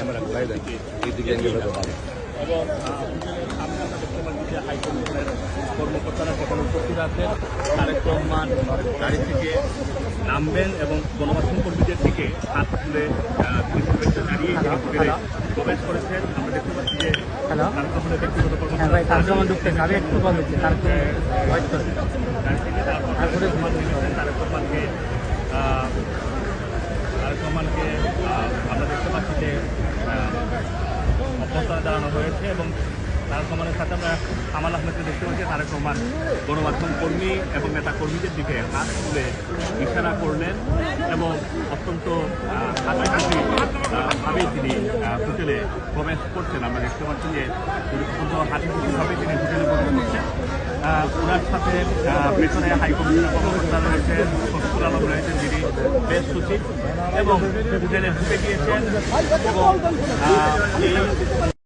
এবং সামনে আমরা দেখতে পাচ্ছি যে হাইকমিশনের কর্মকর্তারা সেখানে উপস্থিত আছেন। তারেক রহমান গাড়ি থেকে নামবেন এবং গণমাধ্যম কর্মীদের দিকে হাত তুলে শুভেচ্ছা জানিয়ে হোটেলে প্রবেশ করেছেন। আমরা দেখতে পাচ্ছি যে তারেক রহমানের ব্যক্তিগত কর্মকর্তা গাড়ি থেকে তারেক রহমানকে আমরা দেখতে পাচ্ছি যে অভ্যর্থনা জানানো হয়েছে এবং তারেক রহমানের সাথে আমরা কামাল আহমেদকে দেখতে পাচ্ছি। তারেক রহমান গণমাধ্যম কর্মী এবং নেতা কর্মীদের দিকে হাত তুলে ইশারা করলেন এবং অত্যন্ত হাসিখুশিভাবে তিনি হোটেলে প্রবেশ করছেন। আমরা দেখতে পাচ্ছি যে অত্যন্ত হাসিখুশিভাবে তিনি হোটেলে প্রবেশ করছেন। ওনার সাথে পেছনে হাইকমিশনের কর্মকর্তা রয়েছেন, শফিকুল আলম রয়েছেন যিনি প্রেস সচিব এবং হোটেলে ঢুকে গিয়েছেন এবং